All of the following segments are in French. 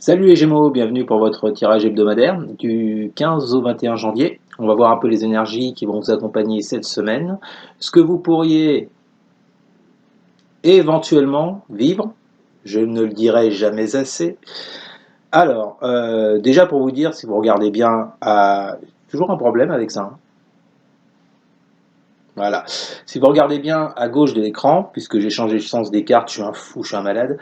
Salut les Gémeaux, bienvenue pour votre tirage hebdomadaire du 15 au 21 janvier. On va voir un peu les énergies qui vont vous accompagner cette semaine, ce que vous pourriez éventuellement vivre, je ne le dirai jamais assez. Alors, déjà pour vous dire, si vous regardez bien, toujours un problème avec ça, hein. Voilà. Si vous regardez bien à gauche de l'écran, puisque j'ai changé le sens des cartes, je suis un fou, je suis un malade.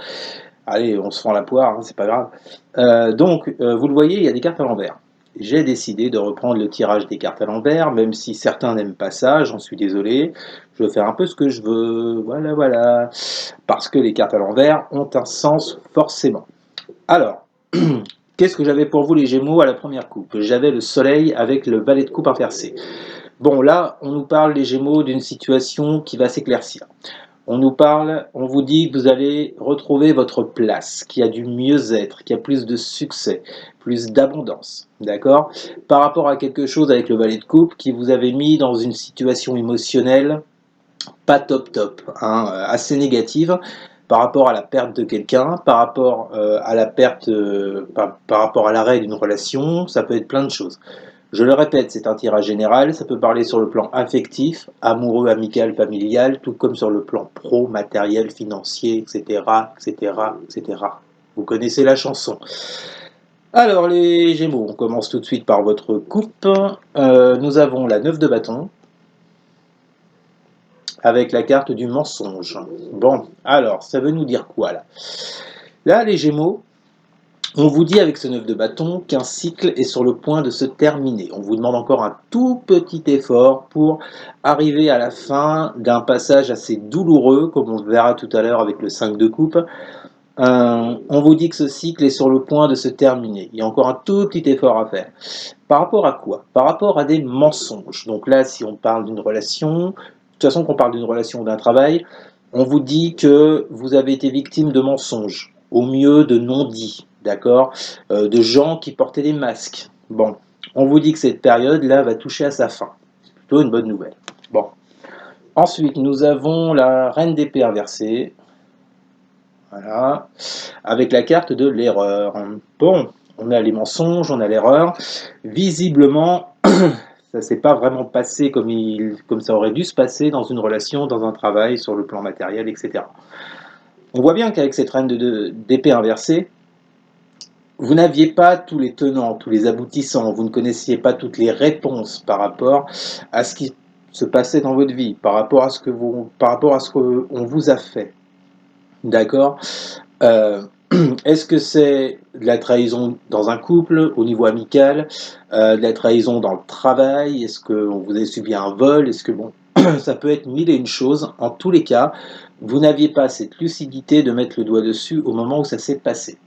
Allez, on se fend la poire, hein, c'est pas grave. Vous le voyez, il y a des cartes à l'envers. J'ai décidé de reprendre le tirage des cartes à l'envers, même si certains n'aiment pas ça, j'en suis désolé. Je veux faire un peu ce que je veux, voilà, voilà. Parce que les cartes à l'envers ont un sens forcément. Alors, qu'est-ce que j'avais pour vous les Gémeaux à la première coupe? J'avais le soleil avec le valet de coupe inversé. Bon, là, on nous parle les Gémeaux d'une situation qui va s'éclaircir. On vous dit que vous allez retrouver votre place, qu'il y a du mieux-être, qu'il y a plus de succès, plus d'abondance, d'accord? Par rapport à quelque chose avec le valet de coupe qui vous avait mis dans une situation émotionnelle pas top top, hein, assez négative par rapport à la perte de quelqu'un, par rapport à la perte, par rapport à l'arrêt d'une relation, ça peut être plein de choses. Je le répète, c'est un tirage général, ça peut parler sur le plan affectif, amoureux, amical, familial, tout comme sur le plan pro, matériel, financier, etc., etc., etc. Vous connaissez la chanson. Alors les Gémeaux, on commence tout de suite par votre coupe. Nous avons la 9 de bâton avec la carte du mensonge. Bon, alors, ça veut nous dire quoi là? Là, les Gémeaux, on vous dit avec ce 9 de bâton qu'un cycle est sur le point de se terminer. On vous demande encore un tout petit effort pour arriver à la fin d'un passage assez douloureux, comme on verra tout à l'heure avec le 5 de coupe. On vous dit que ce cycle est sur le point de se terminer. Il y a encore un tout petit effort à faire. Par rapport à quoi? Par rapport à des mensonges. Donc là, si on parle d'une relation, de toute façon qu'on parle d'une relation ou d'un travail, on vous dit que vous avez été victime de mensonges, au mieux de non-dits, d'accord, de gens qui portaient des masques. Bon, on vous dit que cette période-là va toucher à sa fin. C'est plutôt une bonne nouvelle. Bon. Ensuite, nous avons la reine d'épée inversée. Voilà. Avec la carte de l'erreur. Bon, on a les mensonges, on a l'erreur. Visiblement, ça s'est pas vraiment passé comme ça aurait dû se passer dans une relation, dans un travail, sur le plan matériel, etc. On voit bien qu'avec cette reine d'épée inversée, vous n'aviez pas tous les tenants, tous les aboutissants, vous ne connaissiez pas toutes les réponses par rapport à ce qui se passait dans votre vie, par rapport à ce qu'on vous a fait. D'accord? Est-ce que c'est de la trahison dans un couple, au niveau amical, de la trahison dans le travail? Est-ce que vous avez subi un vol? Est-ce que bon, ça peut être mille et une choses. En tous les cas, vous n'aviez pas cette lucidité de mettre le doigt dessus au moment où ça s'est passé.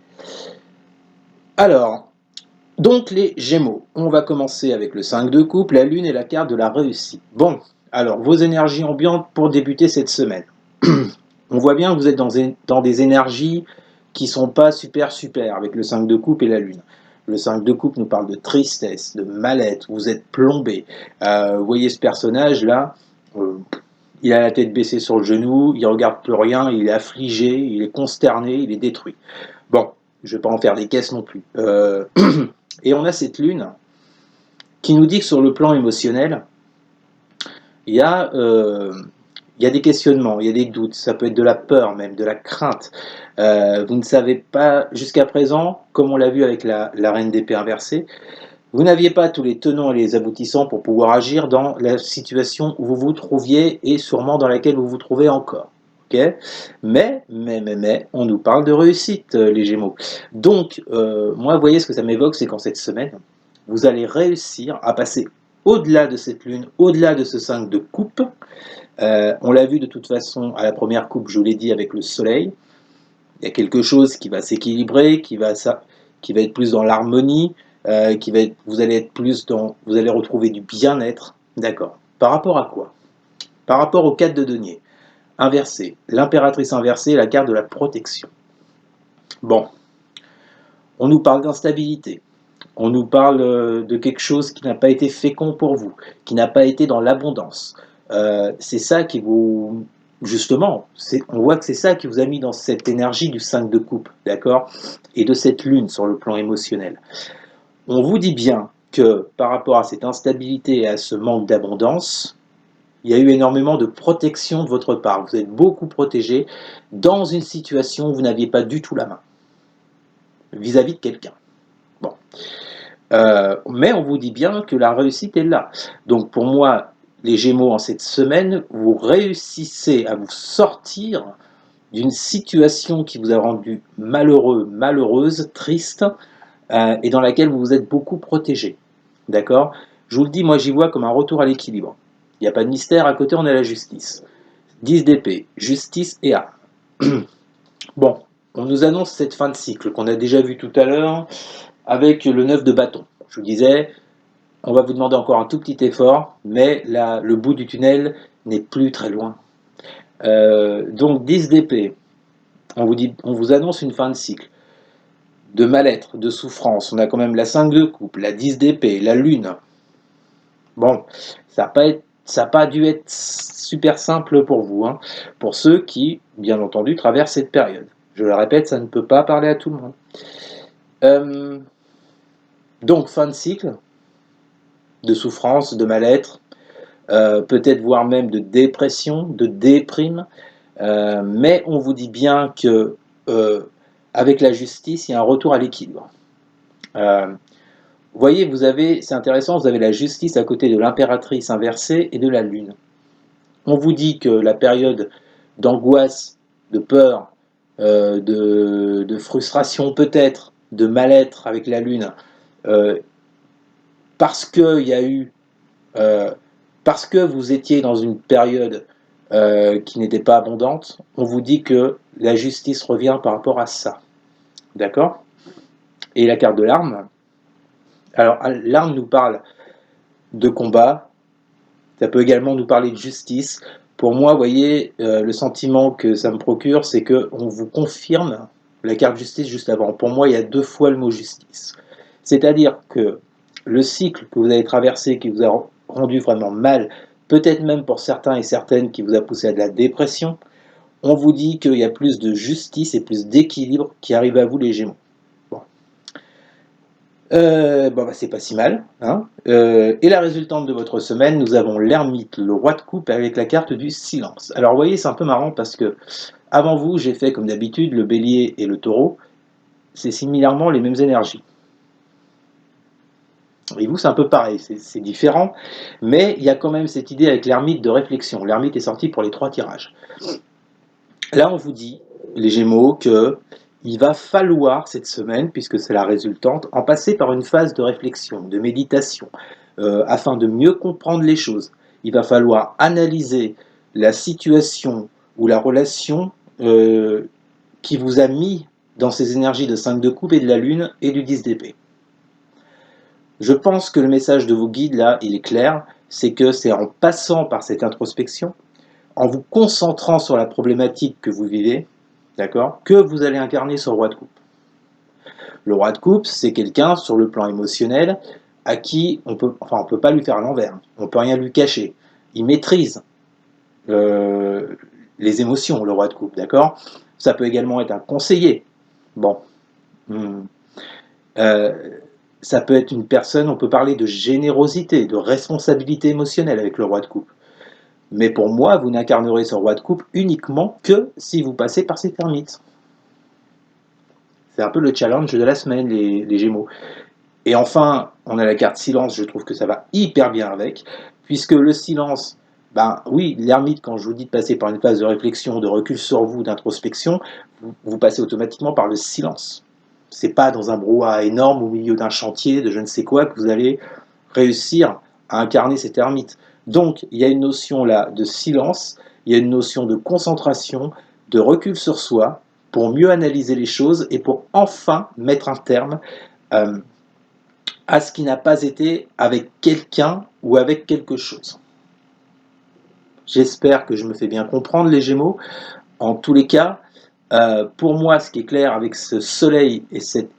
Alors, donc les Gémeaux. On va commencer avec le 5 de coupe, la Lune et la carte de la réussite. Bon, alors vos énergies ambiantes pour débuter cette semaine. On voit bien que vous êtes dans des énergies qui sont pas super avec le 5 de coupe et la Lune. Le 5 de coupe nous parle de tristesse, de mal-être, vous êtes plombé. Vous voyez ce personnage-là, il a la tête baissée sur le genou, il regarde plus rien, il est affligé, il est consterné, il est détruit. Bon, je ne vais pas en faire des caisses non plus. Et on a cette Lune qui nous dit que sur le plan émotionnel, il y a il y a des questionnements, il y a des doutes, ça peut être de la peur même, de la crainte. Vous ne savez pas, jusqu'à présent, comme on l'a vu avec la reine d'épée inversée, vous n'aviez pas tous les tenants et les aboutissants pour pouvoir agir dans la situation où vous vous trouviez et sûrement dans laquelle vous vous trouvez encore. Okay, mais, on nous parle de réussite, les Gémeaux. Donc, moi, vous voyez, ce que ça m'évoque, c'est qu'en cette semaine, vous allez réussir à passer au-delà de cette lune, au-delà de ce 5 de coupe. On l'a vu de toute façon à la première coupe, je vous l'ai dit, avec le soleil. Il y a quelque chose qui va s'équilibrer, qui va être plus dans l'harmonie, vous allez retrouver du bien-être. D'accord. Par rapport à quoi? Par rapport au 4 de denier. Inversé. L'impératrice inversée, la carte de la protection. Bon. On nous parle d'instabilité. On nous parle de quelque chose qui n'a pas été fécond pour vous, qui n'a pas été dans l'abondance. C'est ça qui vous justement, on voit que c'est ça qui vous a mis dans cette énergie du 5 de coupe, d'accord? Et de cette lune sur le plan émotionnel. On vous dit bien que par rapport à cette instabilité et à ce manque d'abondance, il y a eu énormément de protection de votre part. Vous êtes beaucoup protégé dans une situation où vous n'aviez pas du tout la main vis-à-vis de quelqu'un. Bon. Mais on vous dit bien que la réussite est là. Donc pour moi, les Gémeaux, en cette semaine, vous réussissez à vous sortir d'une situation qui vous a rendu malheureux, malheureuse, triste, et dans laquelle vous vous êtes beaucoup protégé. D'accord? Je vous le dis, moi j'y vois comme un retour à l'équilibre. Il n'y a pas de mystère, à côté on a la justice. 10 d'épée, justice et art. Bon, on nous annonce cette fin de cycle qu'on a déjà vu tout à l'heure avec le 9 de bâton. Je vous disais, on va vous demander encore un tout petit effort, mais là, le bout du tunnel n'est plus très loin. Donc 10 d'épée, on vous annonce une fin de cycle. De mal-être, de souffrance, on a quand même la 5 de coupe, la 10 d'épée, la lune. Bon, ça n'a pas dû être super simple pour vous, hein, pour ceux qui, bien entendu, traversent cette période. Je le répète, ça ne peut pas parler à tout le monde. Donc, fin de cycle, de souffrance, de mal-être, peut-être voire même de dépression, de déprime, mais on vous dit bien que avec la justice, il y a un retour à l'équilibre. Vous voyez, c'est intéressant, vous avez la justice à côté de l'impératrice inversée et de la lune. On vous dit que la période d'angoisse, de peur, de frustration peut-être, de mal-être avec la lune, parce que vous étiez dans une période qui n'était pas abondante, on vous dit que la justice revient par rapport à ça. D'accord? Et la carte de l'arme, alors l'arme nous parle de combat, ça peut également nous parler de justice. Pour moi, vous voyez, le sentiment que ça me procure, c'est qu'on vous confirme la carte justice juste avant. Pour moi, il y a 2 fois le mot justice. C'est-à-dire que le cycle que vous avez traversé, qui vous a rendu vraiment mal, peut-être même pour certains et certaines qui vous a poussé à de la dépression, on vous dit qu'il y a plus de justice et plus d'équilibre qui arrive à vous les Gémeaux. C'est pas si mal. Hein. Et la résultante de votre semaine, nous avons l'ermite, le roi de coupe avec la carte du silence. Alors vous voyez, c'est un peu marrant parce que avant vous, j'ai fait comme d'habitude le bélier et le taureau. C'est similairement les mêmes énergies. Et vous, c'est un peu pareil, c'est différent, mais il y a quand même cette idée avec l'ermite de réflexion. L'ermite est sorti pour les 3 tirages. Là, on vous dit, les Gémeaux, que il va falloir cette semaine, puisque c'est la résultante, en passer par une phase de réflexion, de méditation, afin de mieux comprendre les choses. Il va falloir analyser la situation ou la relation qui vous a mis dans ces énergies de 5 de coupe et de la lune et du 10 d'épée. Je pense que le message de vos guides, là, il est clair, c'est que c'est en passant par cette introspection, en vous concentrant sur la problématique que vous vivez, d'accord, que vous allez incarner ce roi de coupe. Le roi de coupe, c'est quelqu'un sur le plan émotionnel à qui on peut pas lui faire l'envers, on peut rien lui cacher. Il maîtrise les émotions, le roi de coupe, d'accord. Ça peut également être un conseiller. Bon, ça peut être une personne, on peut parler de générosité, de responsabilité émotionnelle avec le roi de coupe. Mais pour moi, vous n'incarnerez ce roi de coupe uniquement que si vous passez par cette ermite. C'est un peu le challenge de la semaine, les Gémeaux. Et enfin, on a la carte silence, je trouve que ça va hyper bien avec, puisque le silence, oui, l'ermite, quand je vous dis de passer par une phase de réflexion, de recul sur vous, d'introspection, vous passez automatiquement par le silence. C'est pas dans un brouhaha énorme au milieu d'un chantier, de je ne sais quoi, que vous allez réussir à incarner cette ermite. Donc, il y a une notion là de silence, il y a une notion de concentration, de recul sur soi, pour mieux analyser les choses et pour enfin mettre un terme à ce qui n'a pas été avec quelqu'un ou avec quelque chose. J'espère que je me fais bien comprendre, les Gémeaux. En tous les cas, pour moi, ce qui est clair avec ce soleil et cette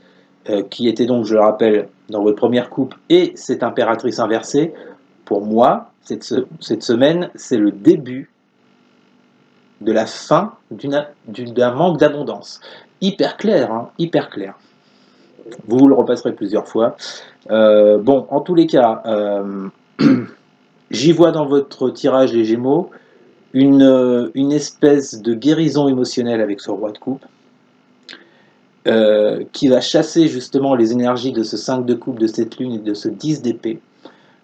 qui était donc, je le rappelle, dans votre première coupe, et cette impératrice inversée, pour moi, cette semaine, c'est le début de la fin d'un manque d'abondance. Hyper clair, hein, hyper clair. Vous le repasserez plusieurs fois. Bon, en tous les cas, j'y vois dans votre tirage les Gémeaux une espèce de guérison émotionnelle avec ce roi de coupe, qui va chasser justement les énergies de ce 5 de coupe, de cette lune et de ce 10 d'épée,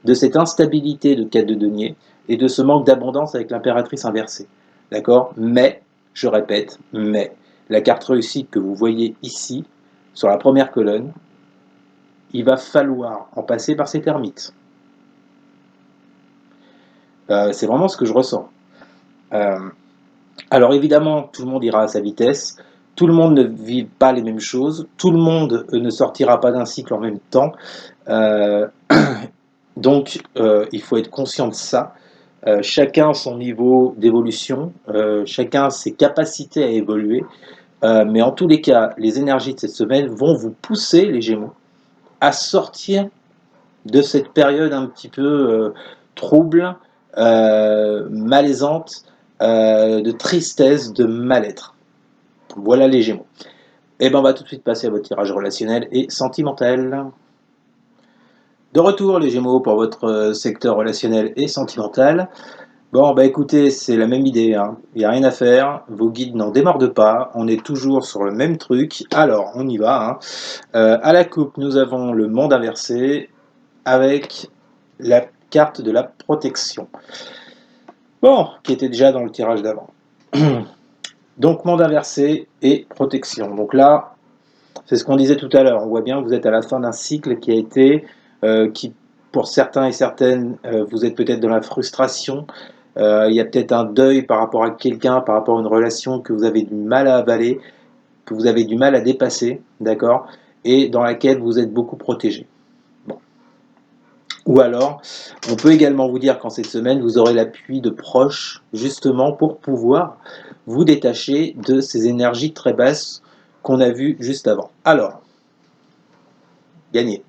de cette instabilité de 4 de denier et de ce manque d'abondance avec l'impératrice inversée. D'accord? Mais, je répète, mais, la carte réussite que vous voyez ici, sur la première colonne, il va falloir en passer par ces termites. C'est vraiment ce que je ressens. Alors évidemment, tout le monde ira à sa vitesse, tout le monde ne vit pas les mêmes choses, tout le monde ne sortira pas d'un cycle en même temps. Donc il faut être conscient de ça. Chacun son niveau d'évolution, chacun ses capacités à évoluer. Mais en tous les cas, les énergies de cette semaine vont vous pousser, les Gémeaux, à sortir de cette période un petit peu trouble, malaisante, de tristesse, de mal-être. Voilà les Gémeaux. Et ben on va tout de suite passer à votre tirage relationnel et sentimental. De retour les Gémeaux pour votre secteur relationnel et sentimental. Bon bah écoutez, c'est la même idée, hein. Il n'y a rien à faire, vos guides n'en démordent pas, on est toujours sur le même truc, alors on y va. Hein. À la coupe, nous avons le monde inversé avec la carte de la protection. Bon, qui était déjà dans le tirage d'avant. Donc monde inversé et protection. Donc là, c'est ce qu'on disait tout à l'heure. On voit bien que vous êtes à la fin d'un cycle qui a été, qui pour certains et certaines, vous êtes peut-être dans la frustration. Il y a peut-être un deuil par rapport à quelqu'un, par rapport à une relation que vous avez du mal à avaler, que vous avez du mal à dépasser, d'accord, et dans laquelle vous êtes beaucoup protégé. Bon. Ou alors, on peut également vous dire qu'en cette semaine, vous aurez l'appui de proches, justement, pour pouvoir vous détacher de ces énergies très basses qu'on a vues juste avant. Alors, gagné.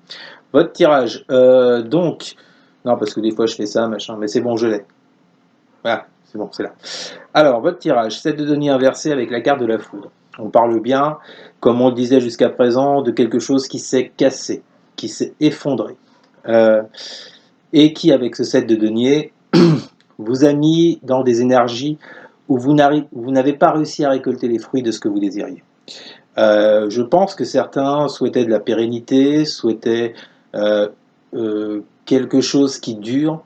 Votre tirage, donc, non, parce que des fois je fais ça, machin, mais c'est bon, je l'ai. Voilà, c'est bon, c'est là. Alors, votre tirage, 7 de denier inversé avec la carte de la foudre. On parle bien, comme on le disait jusqu'à présent, de quelque chose qui s'est cassé, qui s'est effondré. Et qui, avec ce 7 de denier, vous a mis dans des énergies où vous n'avez pas réussi à récolter les fruits de ce que vous désiriez. Je pense que certains souhaitaient de la pérennité, souhaitaient quelque chose qui dure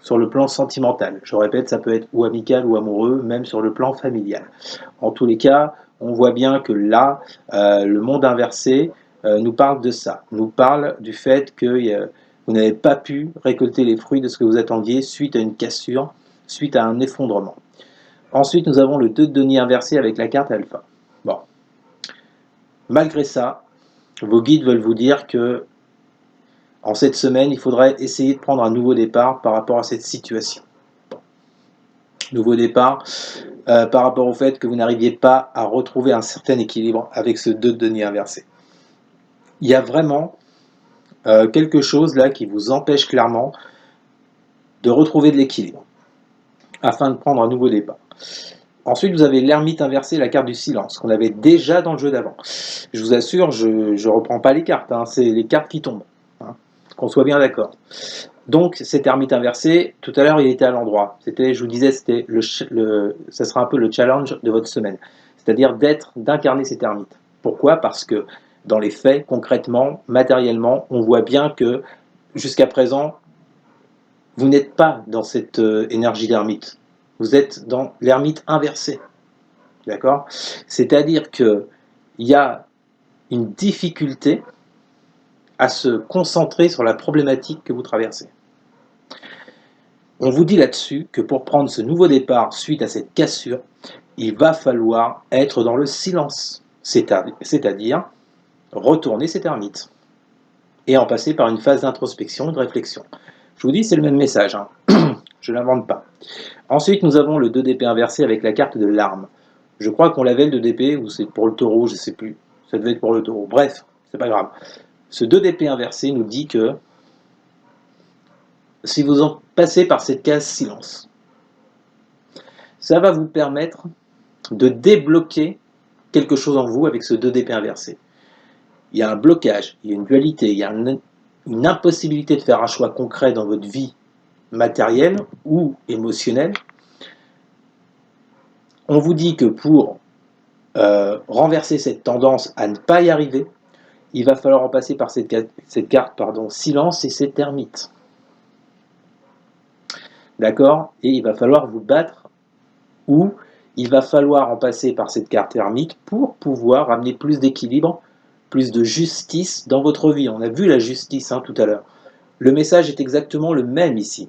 sur le plan sentimental. Je répète, ça peut être ou amical ou amoureux, même sur le plan familial. En tous les cas, on voit bien que là, le monde inversé nous parle de ça, nous parle du fait que vous n'avez pas pu récolter les fruits de ce que vous attendiez suite à une cassure, suite à un effondrement. Ensuite, nous avons le 2 de denier inversé avec la carte alpha. Bon. Malgré ça, vos guides veulent vous dire que en cette semaine, il faudrait essayer de prendre un nouveau départ par rapport à cette situation. Bon. Nouveau départ par rapport au fait que vous n'arriviez pas à retrouver un certain équilibre avec ce 2 de denier inversé. Il y a vraiment quelque chose là qui vous empêche clairement de retrouver de l'équilibre afin de prendre un nouveau départ. Ensuite, vous avez l'ermite inversé, la carte du silence, qu'on avait déjà dans le jeu d'avant. Je vous assure, je ne reprends pas les cartes, hein, c'est les cartes qui tombent, hein, qu'on soit bien d'accord. Donc, cet ermite inversé, tout à l'heure, il était à l'endroit. C'était, je vous disais, ça sera un peu le challenge de votre semaine. C'est-à-dire d'incarner cet ermite. Pourquoi? Parce que dans les faits, concrètement, matériellement, on voit bien que jusqu'à présent, vous n'êtes pas dans cette énergie d'ermite. Vous êtes dans l'ermite inversé. D'accord? C'est-à-dire qu'il y a une difficulté à se concentrer sur la problématique que vous traversez. On vous dit là-dessus que pour prendre ce nouveau départ suite à cette cassure, il va falloir être dans le silence, c'est-à-dire retourner cet ermite et en passer par une phase d'introspection et de réflexion. Je vous dis, c'est le même message, hein. Je ne l'invente pas. Ensuite, nous avons le 2 d'épée inversé avec la carte de l'arme. Je crois qu'on l'avait le 2 d'épée, ou c'est pour le taureau, je ne sais plus. Ça devait être pour le taureau. Bref, c'est pas grave. Ce 2 d'épée inversé nous dit que si vous en passez par cette case silence, Ça va vous permettre de débloquer quelque chose en vous avec ce 2DP inversé. Il y a un blocage, il y a une dualité, il y a une impossibilité de faire un choix concret dans votre vie matérielle ou émotionnelle. On vous dit que pour renverser cette tendance à ne pas y arriver, il va falloir en passer par cette carte silence et cette ermite. D'accord? Et il va falloir vous battre, ou il va falloir en passer par cette carte ermite pour pouvoir amener plus d'équilibre, plus de justice dans votre vie. On a vu la justice tout à l'heure. Le message est exactement le même ici.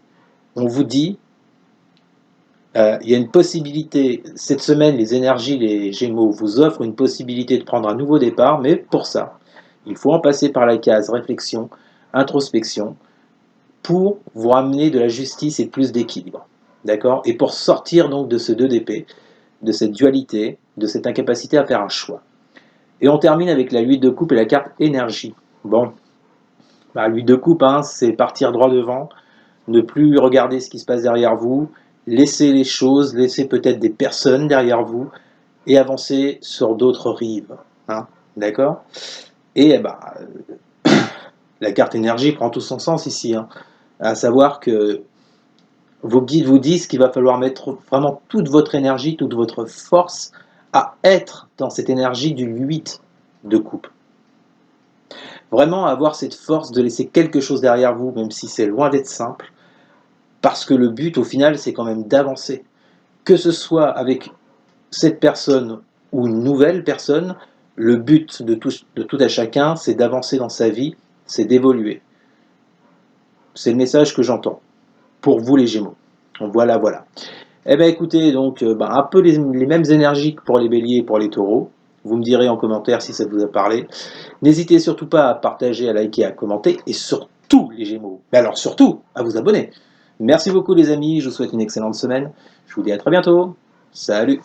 On vous dit, il y a une possibilité, cette semaine, les énergies, les Gémeaux vous offrent une possibilité de prendre un nouveau départ, mais pour ça, il faut en passer par la case réflexion, introspection, pour vous ramener de la justice et plus d'équilibre. D'accord? Et pour sortir donc de ce 2DP, de cette dualité, de cette incapacité à faire un choix. Et on termine avec la 8 de coupe et la carte énergie. Bon, bah, 8 de coupe, c'est partir droit devant, ne plus regarder ce qui se passe derrière vous, laisser les choses, laisser peut-être des personnes derrière vous et avancer sur d'autres rives. D'accord? Et la carte énergie prend tout son sens ici, à savoir que vos guides vous disent qu'il va falloir mettre vraiment toute votre énergie, toute votre force à être dans cette énergie du 8 de coupe. Vraiment avoir cette force de laisser quelque chose derrière vous, même si c'est loin d'être simple, parce que le but au final c'est quand même d'avancer. Que ce soit avec cette personne ou une nouvelle personne, le but de tout à chacun c'est d'avancer dans sa vie, c'est d'évoluer. C'est le message que j'entends pour vous les Gémeaux. Voilà. Eh bien écoutez, donc un peu les mêmes énergies que pour les béliers et pour les taureaux. Vous me direz en commentaire si ça vous a parlé. N'hésitez surtout pas à partager, à liker, à commenter, et surtout les Gémeaux, mais alors surtout à vous abonner. Merci beaucoup les amis, je vous souhaite une excellente semaine. Je vous dis à très bientôt. Salut!